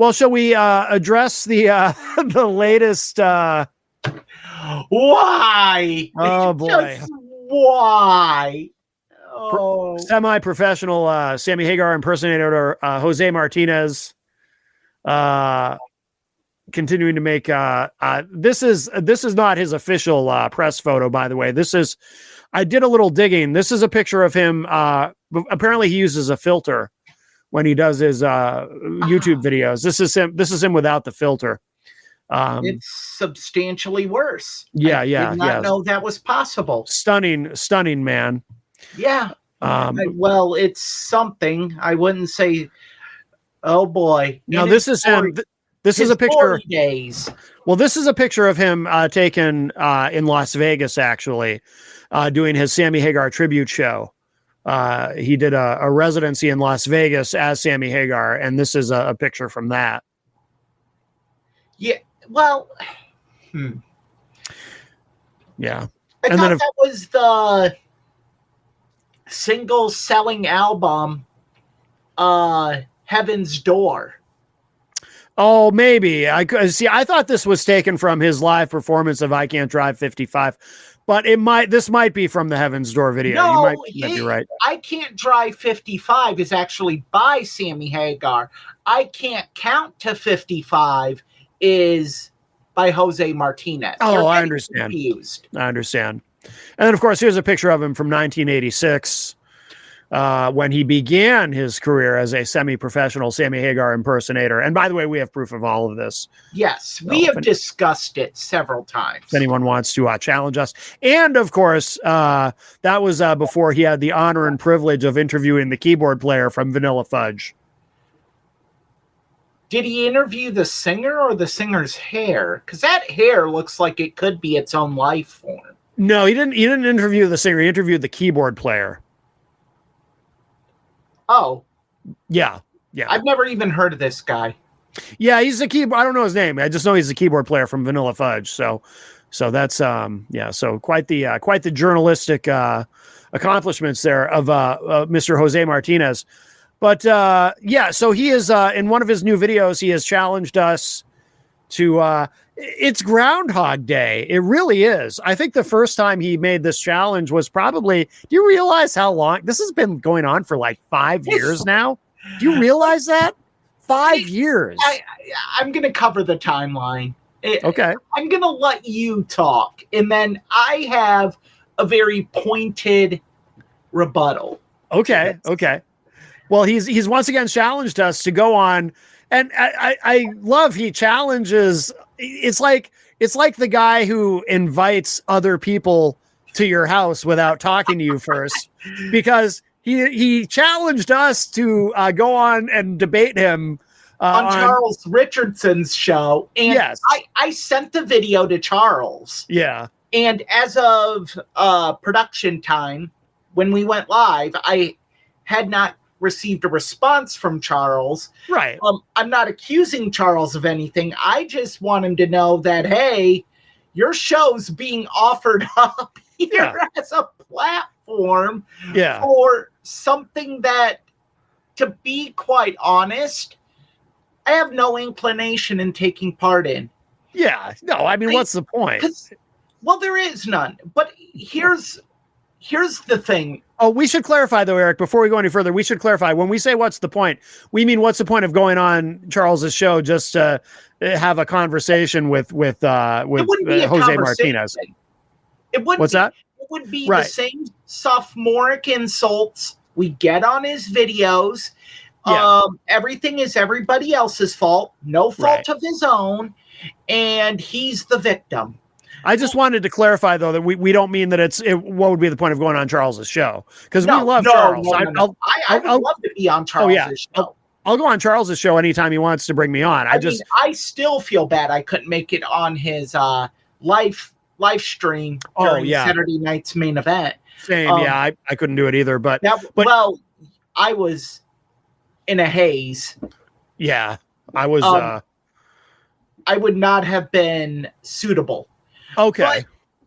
Well, shall we address the the latest? Why? Oh boy! Just why? Oh, Semi-professional Sammy Hagar impersonator Jose Martinez, continuing to make. This is not his official press photo, by the way. I did a little digging. This is a picture of him. Apparently, he uses a filter when he does his YouTube videos. This is him without the filter. It's substantially worse. Yeah, I did not know that was possible. Stunning man. Yeah. Well, it's something. I wouldn't say. Oh boy. Now this is him. This is a picture. Days. Well, this is a picture of him taken in Las Vegas, actually, doing his Sammy Hagar tribute show. He did a residency in Las Vegas as Sammy Hagar, and this is a picture from that. Yeah, well, yeah. I thought that was the single selling album, Heaven's Door. Oh, maybe. I thought this was taken from his live performance of I Can't Drive 55. But this might be from the Heaven's Door video. No, you might be right. I Can't Drive 55 is actually by Sammy Hagar. I Can't Count to 55 is by Jose Martinez. Oh, I understand. Confused. I understand. And then, of course, here's a picture of him from 1986 when he began his career as a semi-professional Sammy Hagar impersonator. And by the way, we have proof of all of this. Yes, we have discussed it several times. If anyone wants to challenge us. And, of course, that was before he had the honor and privilege of interviewing the keyboard player from Vanilla Fudge. Did he interview the singer or the singer's hair? Because that hair looks like it could be its own life form. No, he didn't interview the singer. He interviewed the keyboard player. Oh. Yeah. I've never even heard of this guy. Yeah, he's a keyboard. I don't know his name. I just know he's a keyboard player from Vanilla Fudge. So that's so quite the journalistic accomplishments there of Mr. Jose Martinez. But so he is in one of his new videos, he has challenged us to it's Groundhog Day. It really is. I think the first time he made this challenge was probably, do you realize how long this has been going on for like 5 years now? Do you realize that? 5 years. I'm going to cover the timeline. Okay. I'm going to let you talk. And then I have a very pointed rebuttal. Okay. Okay. Well, he's once again challenged us to go on. And I love he challenges. It's like the guy who invites other people to your house without talking to you first, because he challenged us to go on and debate him on Charles Richardson's show. And yes. I sent the video to Charles. Yeah. And as of production time, when we went live, I had not received a response from Charles. Right. I'm not accusing Charles of anything. I just want him to know that, hey, your show's being offered up here as a platform for something that, to be quite honest, I have no inclination in taking part in. Yeah. No, I mean, what's the point? Well, there is none. But here's the thing. Oh, we should clarify though, Eric, before we go any further, we should clarify when we say what's the point, we mean what's the point of going on Charles's show just to have a conversation with Jose Martinez? It would What's that? It would be the same sophomoric insults we get on his videos. Yeah. Everything is everybody else's fault, no fault of his own, and he's the victim. I just wanted to clarify, though, that we don't mean that what would be the point of going on Charles's show? Because we love Charles. No. I would love to be on Charles's show. I'll go on Charles's show anytime he wants to bring me on. I still feel bad I couldn't make it on his live stream during Saturday night's main event. Same, I couldn't do it either. But I was in a haze. Yeah, I was. I would not have been suitable. Okay.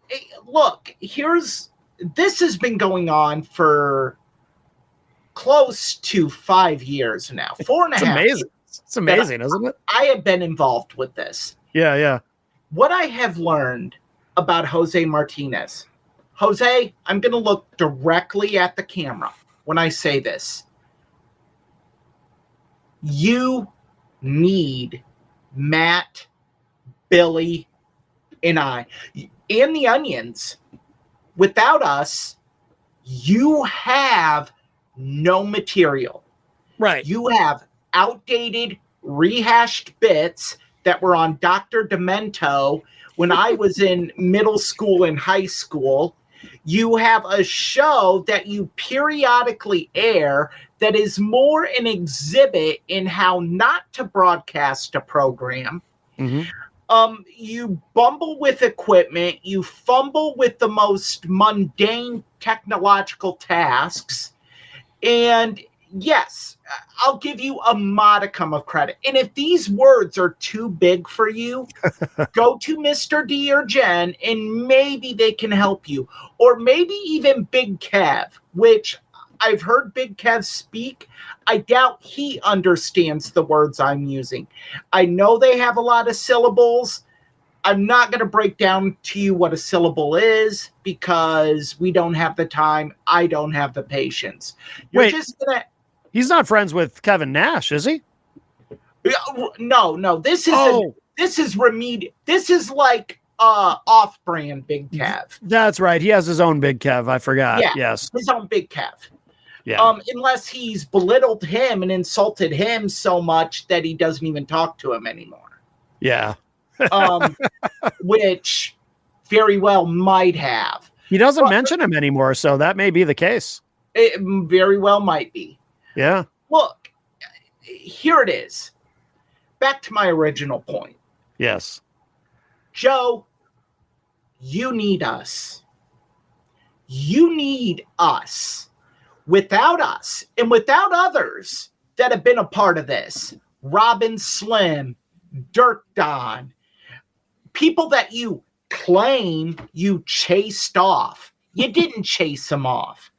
But, look, this has been going on for close to 5 years now. 4.5 It's amazing. It's amazing, isn't it? I have been involved with this. Yeah, yeah. What I have learned about Jose Martinez. Jose, I'm going to look directly at the camera when I say this. You need Matt, Billy, and I, and the Onions. Without us, you have no material. Right. You have outdated, rehashed bits that were on Dr. Demento when I was in middle school and high school. You have a show that you periodically air that is more an exhibit in how not to broadcast a program. Mm-hmm. You bumble with equipment. You fumble with the most mundane technological tasks. And yes, I'll give you a modicum of credit. And if these words are too big for you, go to Mr. D or Jen, and maybe they can help you. Or maybe even Big Kev, which I've heard Big Kev speak. I doubt he understands the words I'm using. I know they have a lot of syllables. I'm not going to break down to you what a syllable is because we don't have the time. I don't have the patience. You're just going to... He's not friends with Kevin Nash, is he? No. This is remedial. This is like off-brand Big Kev. That's right. He has his own Big Kev. I forgot. Yeah, yes, his own Big Kev. Yeah. Unless he's belittled him and insulted him so much that he doesn't even talk to him anymore. Yeah. Which very well might have. He doesn't mention him anymore, so that may be the case. It very well might be. Yeah. Look, here it is. Back to my original point. Yes. Joe, you need us. You need us. Without us and without others that have been a part of this, Robin Slim, Dirk Don, people that you claim you chased off. You didn't chase them off.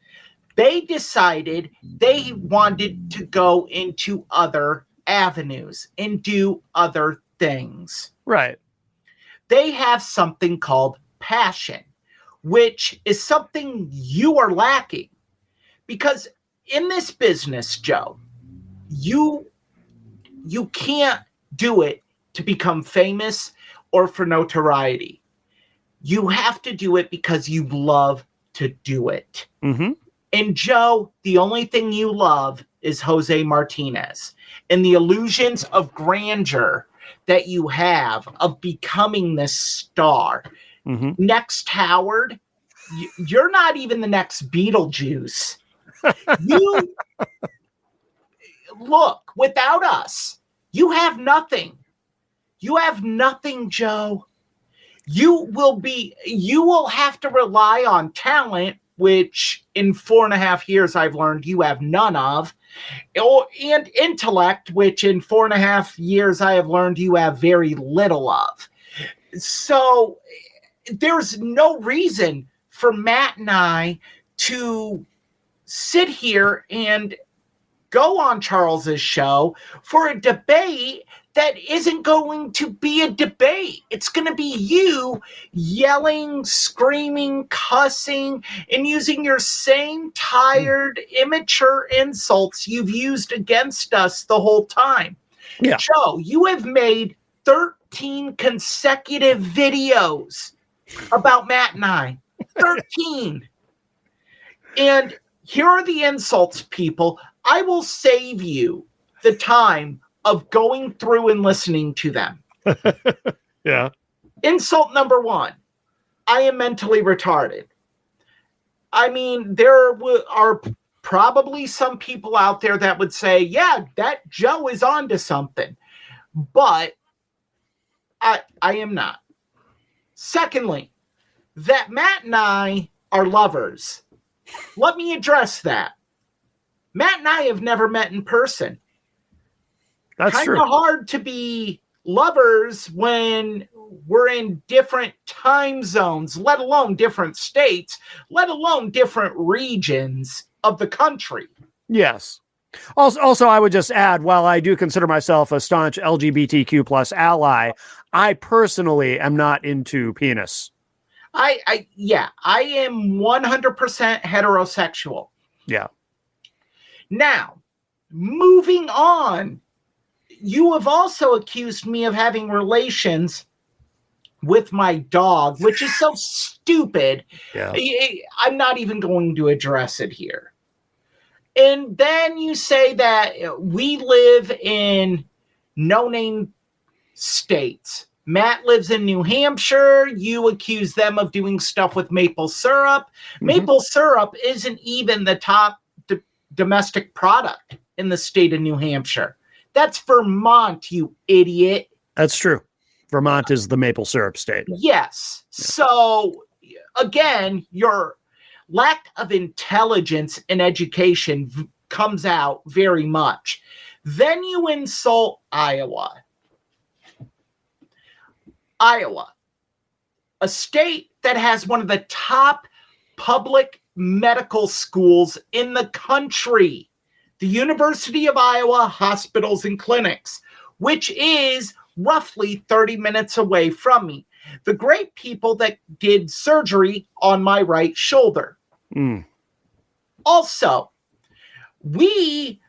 They decided they wanted to go into other avenues and do other things. Right. They have something called passion, which is something you are lacking. Because in this business, Joe, you can't do it to become famous or for notoriety. You have to do it because you love to do it. Mm-hmm. And Joe, the only thing you love is Jose Martinez and the illusions of grandeur that you have of becoming this star. Mm-hmm. Next Howard, you're not even the next Beetlejuice. You look, without us, you have nothing. You have nothing, Joe. You will have to rely on talent, which in 4.5 years I've learned you have none of, and intellect, which in 4.5 years I have learned you have very little of. So there's no reason for Matt and I to sit here and go on Charles's show for a debate that isn't going to be a debate. It's going to be you yelling, screaming, cussing, and using your same tired, immature insults you've used against us the whole time. Yeah. Joe, you have made 13 consecutive videos about Matt and I. 13. And here are the insults, people. I will save you the time of going through and listening to them. Yeah. Insult number 1. I am mentally retarded. I mean, there are probably some people out there that would say, yeah, that Joe is onto something. But I am not. Secondly, that Matt and I are lovers. Let me address that. Matt and I have never met in person. That's kind true. of hard to be lovers when we're in different time zones, let alone different states, let alone different regions of the country. Yes. Also, I would just add, while I do consider myself a staunch LGBTQ plus ally, I personally am not into penis. I am 100% heterosexual. Yeah. Now, moving on, you have also accused me of having relations with my dog, which is so stupid. Yeah. I'm not even going to address it here. And then you say that we live in no-name states. Matt lives in New Hampshire. You accuse them of doing stuff with maple syrup. Mm-hmm. Maple syrup isn't even the top domestic product in the state of New Hampshire. That's Vermont, you idiot. That's true. Vermont is the maple syrup state. Yes. Yeah. So, again, your lack of intelligence and education comes out very much. Then you insult Iowa. Iowa, a state that has one of the top public medical schools in the country, the University of Iowa Hospitals and Clinics, which is roughly 30 minutes away from me. The great people that did surgery on my right shoulder. Mm. Also, we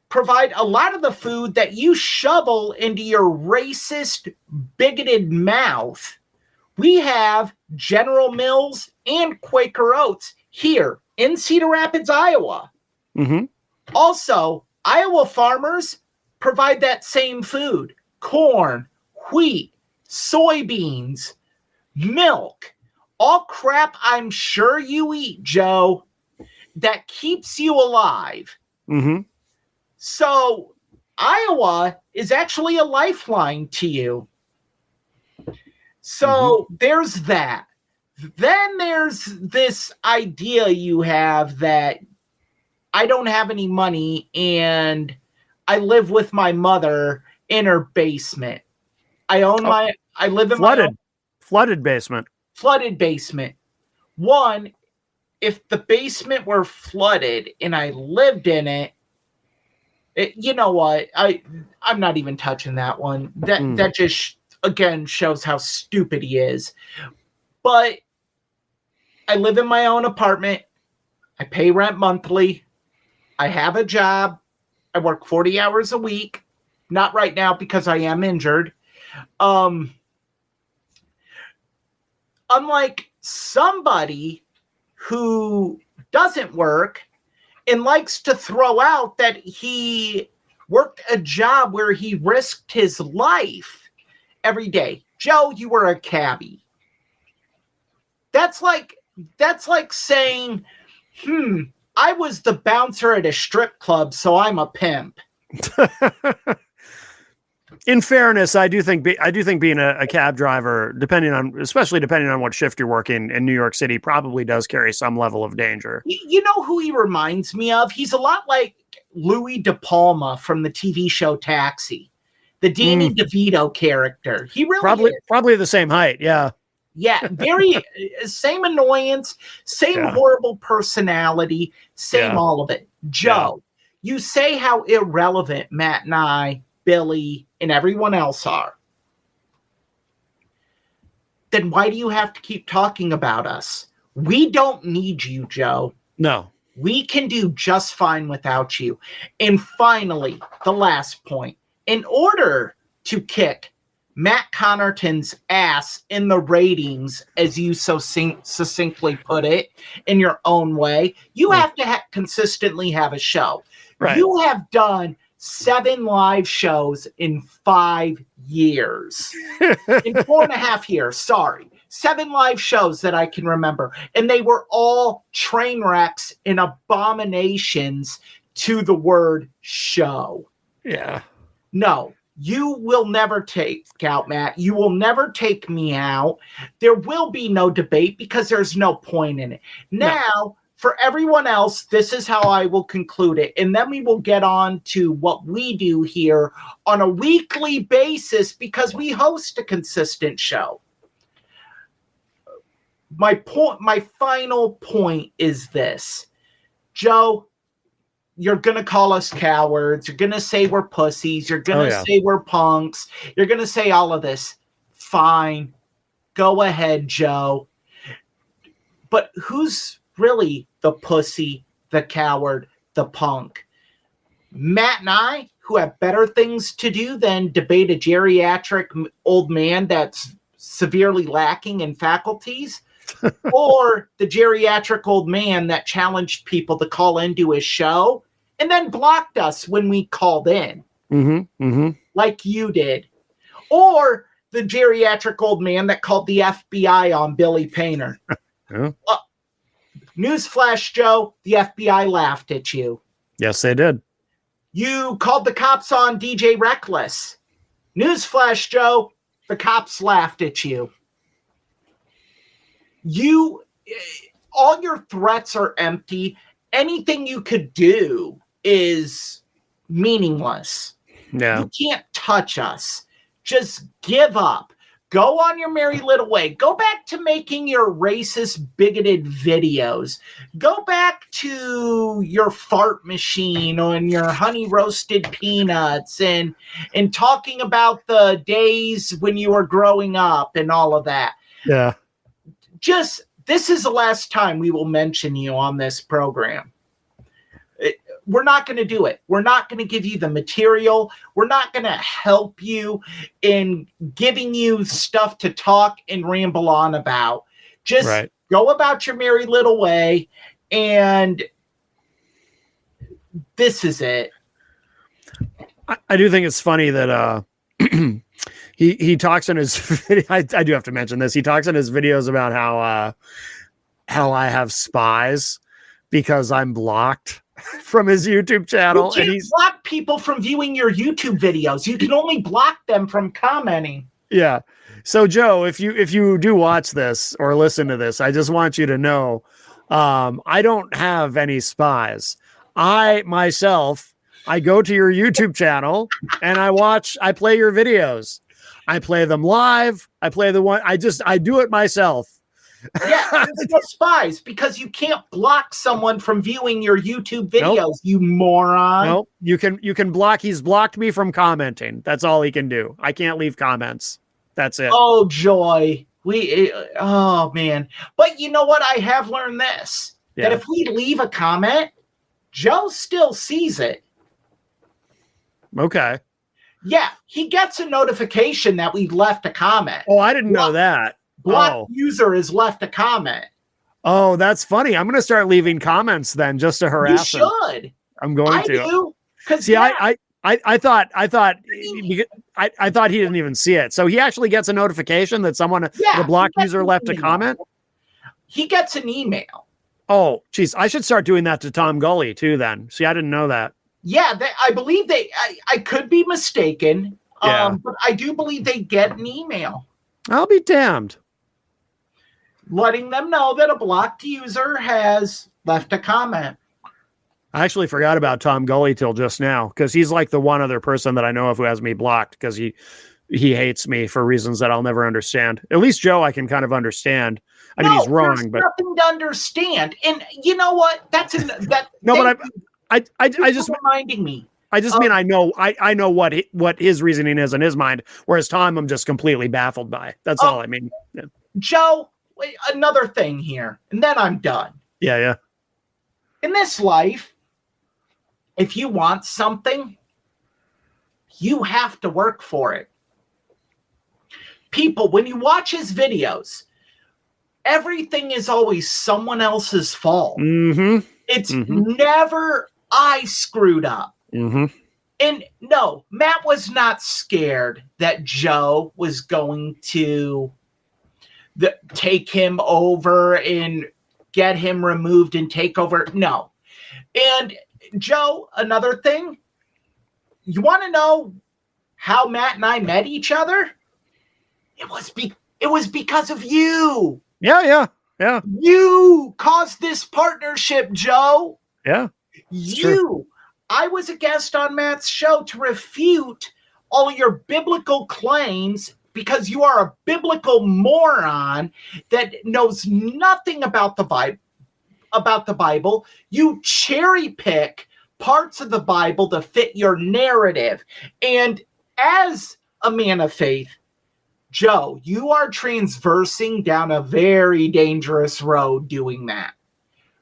provide a lot of the food that you shovel into your racist, bigoted mouth. We have General Mills and Quaker Oats here in Cedar Rapids, Iowa. Mm-hmm. Also, Iowa farmers provide that same food: corn, wheat, soybeans, milk, all crap I'm sure you eat, Joe, that keeps you alive. Mm-hmm. So Iowa is actually a lifeline to you. So there's that. Then there's this idea you have that I don't have any money and I live with my mother in her basement. I live in my own flooded basement. Flooded basement. One, if the basement were flooded and I lived in it, you know what? I'm not even touching that one. That just again shows how stupid he is. But I live in my own apartment. I pay rent monthly. I have a job. I work 40 hours a week. Not right now because I am injured. Unlike somebody who doesn't work and likes to throw out that he worked a job where he risked his life every day. Joe, you were a cabbie. That's like saying, I was the bouncer at a strip club, so I'm a pimp. In fairness, I do think being a cab driver, especially depending on what shift you're working in New York City, probably does carry some level of danger. You know who he reminds me of? He's a lot like Louis De Palma from the TV show Taxi, the Danny DeVito character. He really probably the same height. Yeah. Yeah, very same annoyance, same horrible personality, same all of it. Joe, you say how irrelevant Matt and I, Billy, and everyone else are. Then why do you have to keep talking about us? We don't need you, Joe. No. We can do just fine without you. And finally, the last point. In order to kick Matt Connerton's ass in the ratings, as you so succinctly put it, in your own way, you have to consistently have a show. Right. You have done 7 live shows in 5 years. In 4.5 years, sorry. 7 live shows that I can remember. And they were all train wrecks and abominations to the word show. Yeah. No. You will never take out Matt. You will never take me out. There will be no debate because there's no point in it. Now, for everyone else, this is how I will conclude it. And then we will get on to what we do here on a weekly basis because we host a consistent show. My final point is this. Joe, you're going to call us cowards. You're going to say we're pussies. You're going to say we're punks. You're going to say all of this. Fine. Go ahead, Joe. But who's really the pussy, the coward, the punk? Matt and I, who have better things to do than debate a geriatric old man that's severely lacking in faculties, or the geriatric old man that challenged people to call into his show and then blocked us when we called in, like you did, or the geriatric old man that called the FBI on Billy Painter. Newsflash, Joe, the FBI laughed at you. Yes, they did. You called the cops on DJ Reckless. Newsflash, Joe, the cops laughed at you. All your threats are empty. Anything you could do is meaningless. Yeah. You can't touch us. Just give up. Go on your merry little way. Go back to making your racist, bigoted videos. Go back to your fart machine and your honey roasted peanuts and talking about the days when you were growing up and all of that. Yeah. This is the last time we will mention you on this program. We're not going to do it. We're not going to give you the material. We're not going to help you in giving you stuff to talk and ramble on about. Just go about your merry little way, and this is it. I do think it's funny that he talks in his video. I do have to mention this. He talks in his videos about how I have spies because I'm blocked from his YouTube channel. You can't block people from viewing your YouTube videos. You can only block them from commenting. Yeah. So Joe, if you do watch this or listen to this, I just want you to know, I don't have any spies. I go to your YouTube channel and I play your videos. I play them live. I do it myself. Yeah, there's no spies because you can't block someone from viewing your YouTube videos, nope. You moron. No, you can block. He's blocked me from commenting. That's all he can do. I can't leave comments. That's it. Oh, joy. Oh, man. But you know what? I have learned this, that if we leave a comment, Joe still sees it. Okay. Yeah, he gets a notification that we left a comment. Oh, I didn't know that. Blocked user has left a comment. Oh, that's funny. I'm going to start leaving comments then, just to harass him. You should. I'm going to. Do. See, I thought he didn't even see it. So he actually gets a notification that the blocked user left a comment. He gets an email. Oh, geez, I should start doing that to Tom Gully too. Then, see, I didn't know that. Yeah, I believe I could be mistaken. But I do believe they get an email. I'll be damned. Letting them know that a blocked user has left a comment. I actually forgot about Tom Gully till just now because he's like the one other person that I know of who has me blocked because he hates me for reasons that I'll never understand. At least Joe, I can kind of understand. I mean, he's wrong, but nothing to understand. And you know what? But I just reminding me. I just mean I know what his reasoning is in his mind, whereas Tom I'm just completely baffled by. That's all I mean. Yeah. Joe, another thing here, and then I'm done. Yeah. In this life, if you want something, you have to work for it. People, when you watch his videos, everything is always someone else's fault. Mm-hmm. It's never I screwed up. Mm-hmm. And no, Matt was not scared that Joe was going to take him over and get him removed and take over. No. And Joe, another thing, you want to know how Matt and I met each other? It was because of you. Yeah. You caused this partnership, Joe. Yeah. You. I was a guest on Matt's show to refute all your biblical claims because you are a biblical moron that knows nothing about the Bible. You cherry pick parts of the Bible to fit your narrative. And as a man of faith, Joe, you are transversing down a very dangerous road doing that.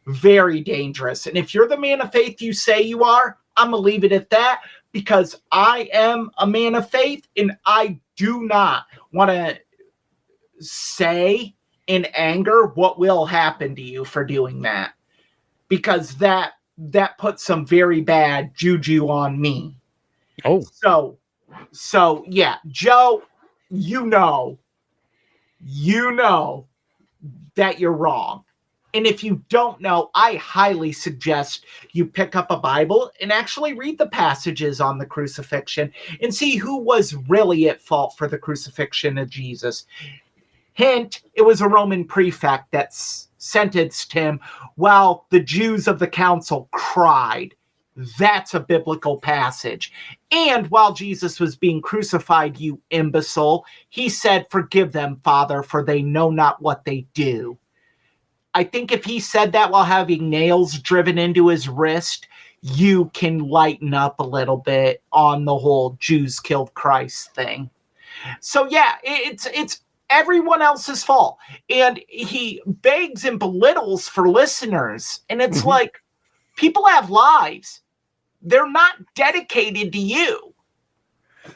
Very dangerous. And if you're the man of faith you say you are, I'm going to leave it at that, because I am a man of faith and I do not want to say in anger what will happen to you for doing that, because that puts some very bad juju on me. Oh, so yeah, Joe, you know that you're wrong. And if you don't know, I highly suggest you pick up a Bible and actually read the passages on the crucifixion and see who was really at fault for the crucifixion of Jesus. Hint, it was a Roman prefect that sentenced him while the Jews of the council cried. That's a biblical passage. And while Jesus was being crucified, you imbecile, he said, "Forgive them, Father, for they know not what they do." I think if he said that while having nails driven into his wrist, you can lighten up a little bit on the whole Jews killed Christ thing. So yeah, it's everyone else's fault. And he begs and belittles for listeners. And it's like, people have lives. They're not dedicated to you.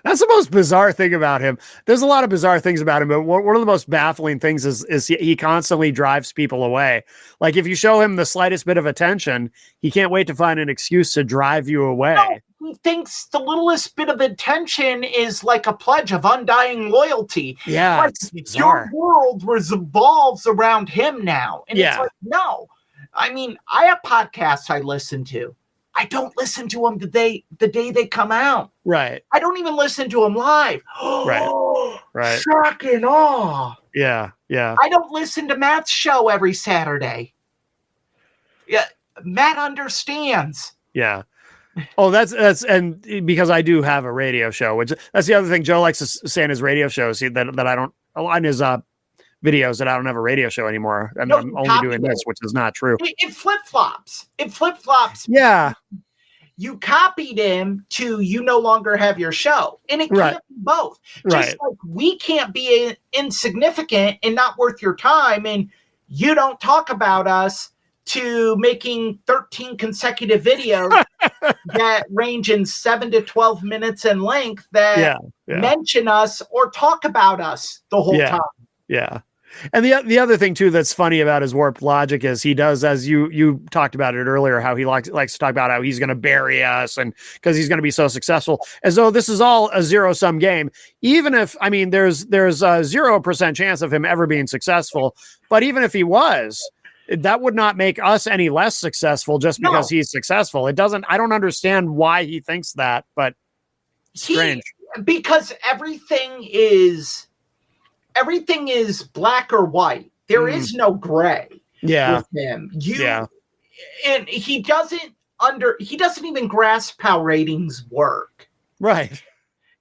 That's the most bizarre thing about him. There's a lot of bizarre things about him, but one of the most baffling things is he constantly drives people away. Like, if you show him the slightest bit of attention, he can't wait to find an excuse to drive you away. No, he thinks the littlest bit of attention is like a pledge of undying loyalty. Yeah, like, it's bizarre. Your world revolves around him now. And it's like, no. I mean, I have podcasts I listen to. I don't listen to them the day they come out. Right. I don't even listen to them live. Right. Shock and awe. Yeah. I don't listen to Matt's show every Saturday. Yeah, Matt understands. Yeah. Oh, that's and because I do have a radio show, which that's the other thing Joe likes to say in his radio shows that I don't, on his videos, that I don't have a radio show anymore. I'm only doing this, which is not true. It flip-flops. Yeah. You copied him to you no longer have your show. And it can't be both. Just like we can't be insignificant and not worth your time, and you don't talk about us, to making 13 consecutive videos that range in 7 to 12 minutes in length that mention us or talk about us the whole time. Yeah. And the other thing too that's funny about his warped logic is he does, as you talked about it earlier, how he likes to talk about how he's going to bury us, and because he's going to be so successful, as though this is all a zero-sum game. Even if, I mean, there's a 0% chance of him ever being successful, but even if he was, that would not make us any less successful just because he's successful. It doesn't. I don't understand why he thinks that, but strange. Because everything is black or white. There is no gray. Yeah. With him. And he doesn't even grasp how ratings work. Right.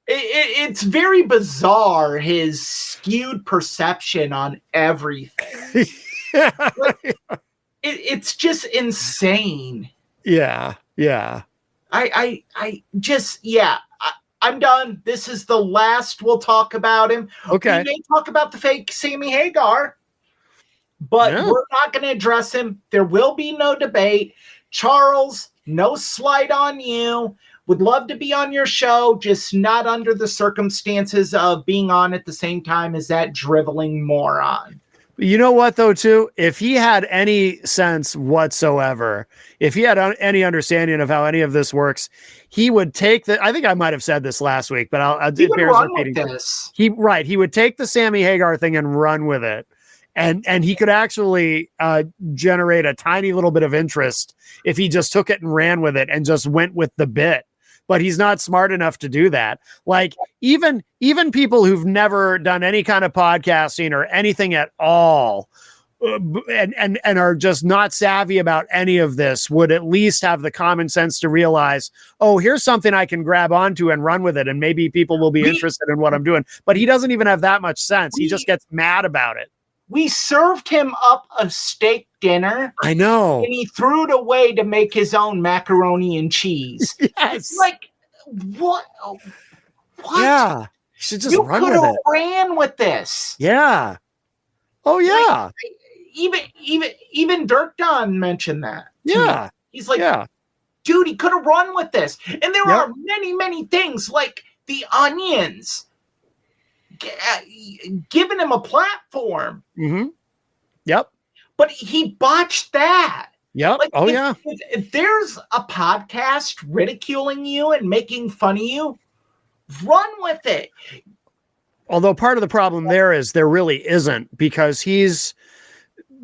It's very bizarre, his skewed perception on everything. It's just insane. Yeah. I'm done. This is the last we'll talk about him. Okay. We may talk about the fake Sammy Hagar, but we're not going to address him. There will be no debate. Charles, no slight on you. Would love to be on your show, just not under the circumstances of being on at the same time as that driveling moron. You know what, though, too? If he had any sense whatsoever, if he had any understanding of how any of this works, he would take I think I might have said this last week, but it bears repeating. He would take the Sammy Hagar thing and run with it. And he could actually generate a tiny little bit of interest if he just took it and ran with it and just went with the bit. But he's not smart enough to do that. Like even people who've never done any kind of podcasting or anything at all, and are just not savvy about any of this, would at least have the common sense to realize, oh, here's something I can grab onto and run with it, and maybe people will be interested in what I'm doing. But he doesn't even have that much sense. He just gets mad about it. We served him up a steak dinner. I know. And he threw it away to make his own macaroni and cheese. Yes. It's like, what? Yeah. You should just run with it. You could have ran with this. Yeah. Oh, yeah. Like, even Dirk Don mentioned that. Yeah. He's like, dude, he could have run with this. And there are many, many things like the Onions giving him a platform. Mm-hmm. Yep. But he botched that. Yep. Like, if there's a podcast ridiculing you and making fun of you, run with it. Although part of the problem there is there really isn't, because he's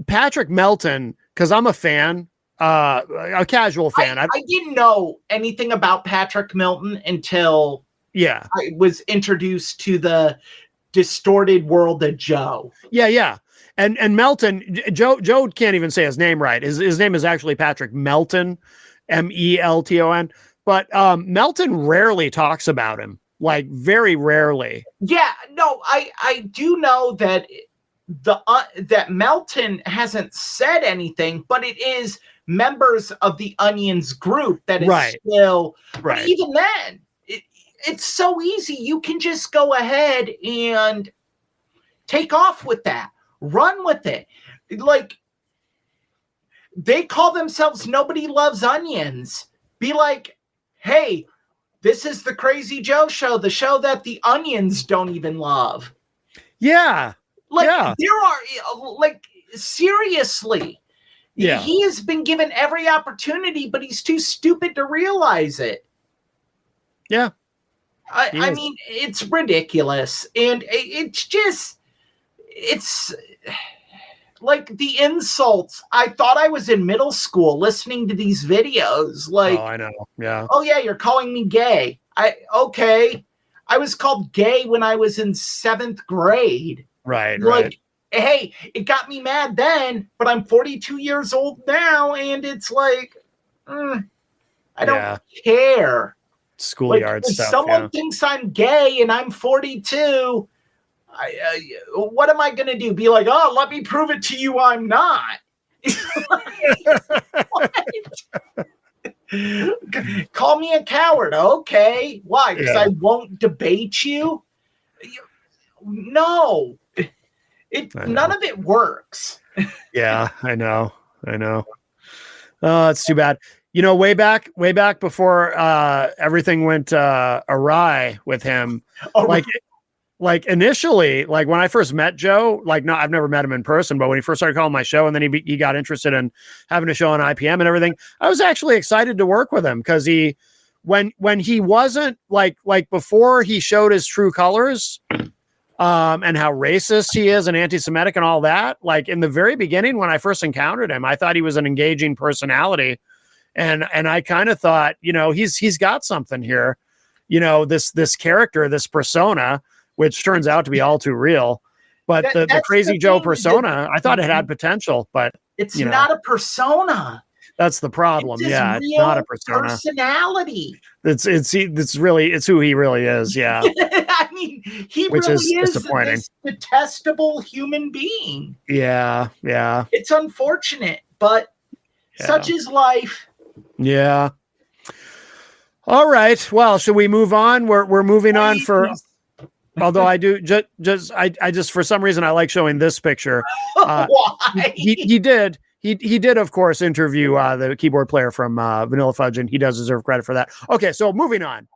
Patrick Melton, because I'm a fan, a casual fan. I didn't know anything about Patrick Melton until I was introduced to the distorted world of Joe. Yeah. And Melton, Joe can't even say his name right. His name is actually Patrick Melton, Melton. But Melton rarely talks about him, like very rarely. Yeah, no, I do know that that Melton hasn't said anything, but it is members of the Onions group that is still. Right. But even then, it's so easy. You can just go ahead and take off with that. Run with it. Like, they call themselves Nobody Loves Onions. Be like, hey, this is the Crazy Joe Show, the show that the Onions don't even love. Yeah. Like, there are, like, seriously. Yeah. He has been given every opportunity, but he's too stupid to realize it. Yeah. I mean, it's ridiculous. And it's just, it's like the insults. I thought I was in middle school listening to these videos. Like, oh, I know. Yeah. Oh, yeah, you're calling me gay. Okay. I was called gay when I was in 7th grade. Right. Like, hey, it got me mad then, but I'm 42 years old now, and it's like, I don't care. Schoolyard if stuff. Someone thinks I'm gay and I'm 42. What am I going to do? Be like, oh, let me prove it to you I'm not. Call me a coward. Okay. Why? Because I won't debate you? No. None of it works. Yeah, I know. Oh, it's too bad. You know, way back before everything went awry with him, like initially, like when I first met Joe, I've never met him in person, but when he first started calling my show, and then he got interested in having a show on IPM and everything, I was actually excited to work with him, because when he wasn't like before he showed his true colors, and how racist he is and anti-Semitic and all that, like in the very beginning when I first encountered him, I thought he was an engaging personality, and I kind of thought, you know, he's got something here, you know, this character, this persona, which turns out to be all too real. But the Crazy Joe persona, I thought it had potential, but it's not a persona. That's the problem. It's it's not a persona. Personality. It's who he really is. Yeah. I mean, he which really is is this detestable human being. Yeah. It's unfortunate, but such is life. Yeah. All right. Well, should we move on? We're moving on for. Although I do I just for some reason I like showing this picture. Why? He did, of course, interview the keyboard player from Vanilla Fudge, and he does deserve credit for that. Okay, so moving on.